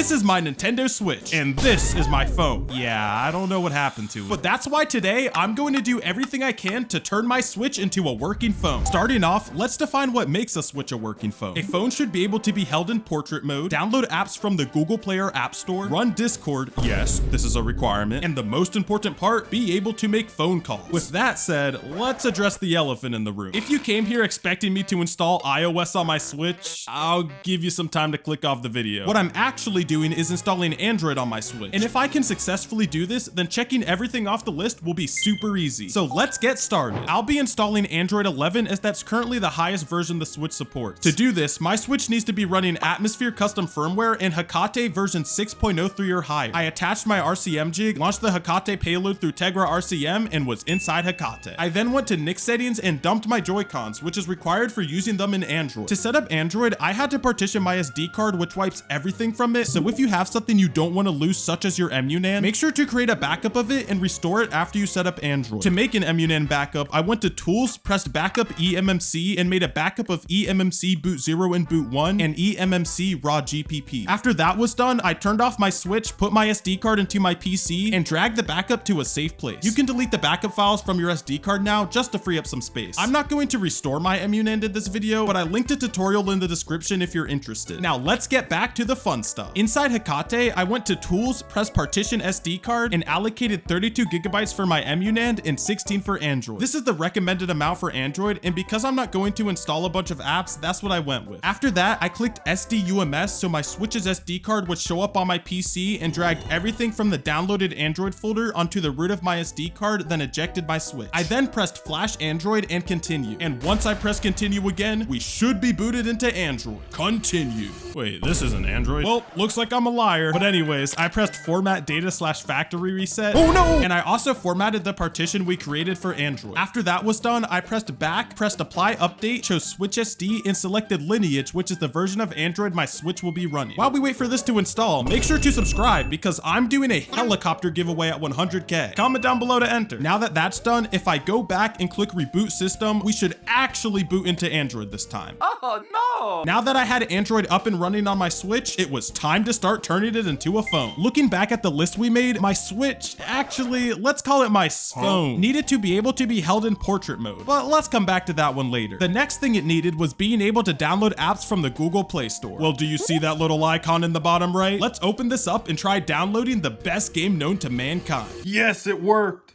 This is my Nintendo Switch, and this is my phone. Yeah, I don't know what happened to it. But that's why today, I'm going to do everything I can to turn my Switch into a working phone. Starting off, let's define what makes a Switch a working phone. A phone should be able to be held in portrait mode, download apps from the Google Play or App Store, run Discord, yes, this is a requirement, and the most important part, be able to make phone calls. With that said, let's address the elephant in the room. If you came here expecting me to install iOS on my Switch, I'll give you some time to click off the video. What I'm actually doing is installing Android on my Switch. And if I can successfully do this, then checking everything off the list will be super easy. So let's get started. I'll be installing Android 11 as that's currently the highest version the Switch supports. To do this, my Switch needs to be running Atmosphere custom firmware and Hekate version 6.03 or higher. I attached my RCM jig, launched the Hekate payload through Tegra RCM, and was inside Hekate. I then went to NIC settings and dumped my Joy-Cons, which is required for using them in Android. To set up Android, I had to partition my SD card, which wipes everything from it. So if you have something you don't want to lose, such as your emunan, make sure to create a backup of it and restore it after you set up Android. To make an emunan backup, I went to Tools, pressed Backup eMMC, and made a backup of eMMC boot 0 and boot 1 and eMMC raw GPP. After that was done, I turned off my Switch, put my SD card into my PC, and dragged the backup to a safe place. You can delete the backup files from your SD card now just to free up some space. I'm not going to restore my emunan in this video, but I linked a tutorial in the description if you're interested. Now let's get back to the fun stuff. Inside Hekate, I went to Tools, pressed Partition SD card, and allocated 32 gigabytes for my emunan and 16 for Android. This is the recommended amount for Android, and because I'm not going to install a bunch of apps, that's what I went with. After that, I clicked SD UMS so my Switch's SD card would show up on my PC, and dragged everything from the downloaded Android folder onto the root of my SD card, then ejected my Switch. I then pressed Flash Android and continue. And once I press continue again, we should be booted into Android. Continue. Wait, this isn't Android. Well, looks like I'm a liar. But anyways, I pressed format data / factory reset. Oh no! And I also formatted the partition we created for Android. After that was done, I pressed back, pressed apply update, chose Switch SD, and selected Lineage, which is the version of Android my Switch will be running. While we wait for this to install, make sure to subscribe because I'm doing a helicopter giveaway at 100K. Comment down below to enter. Now that that's done, if I go back and click reboot system, we should actually boot into Android this time. Oh no! Now that I had Android up and running on my Switch, it was time to start turning it into a phone. Looking back at the list we made, my Switch, actually, let's call it my phone, needed to be able to be held in portrait mode, but let's come back to that one later. The next thing it needed was being able to download apps from the Google Play Store. Well, do you see that little icon in the bottom right? Let's open this up and try downloading the best game known to mankind. Yes, it worked.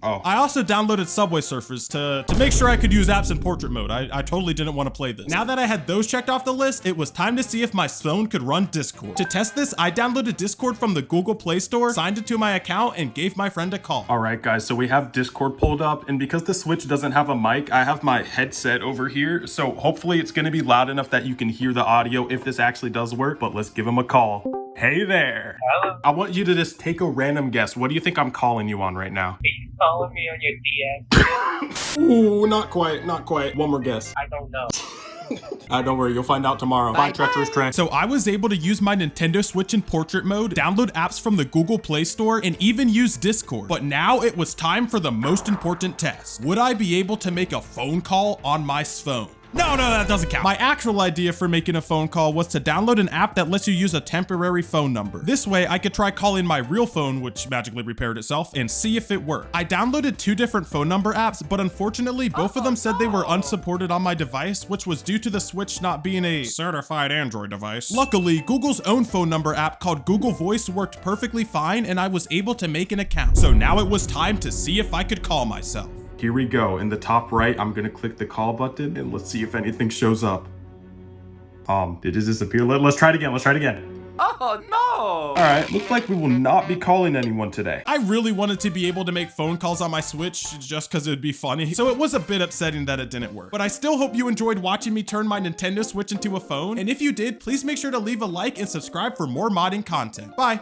Oh. I also downloaded Subway Surfers to make sure I could use apps in portrait mode. I totally didn't want to play this. Now that I had those checked off the list, it was time to see if my phone could run Discord. To test this, I downloaded Discord from the Google Play Store, signed into my account, and gave my friend a call. All right, guys, so we have Discord pulled up, and because the Switch doesn't have a mic, I have my headset over here, so hopefully it's going to be loud enough that you can hear the audio if this actually does work, but let's give him a call. Hey there. Hello. I want you to just take a random guess. What do you think I'm calling you on right now? Are you calling me on your DS? Ooh, not quite. One more guess. I don't know. Don't worry, you'll find out tomorrow. Bye, treacherous Trey. So I was able to use my Nintendo Switch in portrait mode, download apps from the Google Play Store, and even use Discord. But now it was time for the most important test. Would I be able to make a phone call on my phone? No, that doesn't count. My actual idea for making a phone call was to download an app that lets you use a temporary phone number. This way, I could try calling my real phone, which magically repaired itself, and see if it worked. I downloaded 2 different phone number apps, but unfortunately, both of them said they were unsupported on my device, which was due to the Switch not being a certified Android device. Luckily, Google's own phone number app called Google Voice worked perfectly fine, and I was able to make an account. So now it was time to see if I could call myself. Here we go. In the top right, I'm gonna click the call button and let's see if anything shows up. Did it disappear? Let's try it again. Oh no! All right, looks like we will not be calling anyone today. I really wanted to be able to make phone calls on my Switch just because it'd be funny, so it was a bit upsetting that it didn't work. But I still hope you enjoyed watching me turn my Nintendo Switch into a phone, and if you did, please make sure to leave a like and subscribe for more modding content. Bye!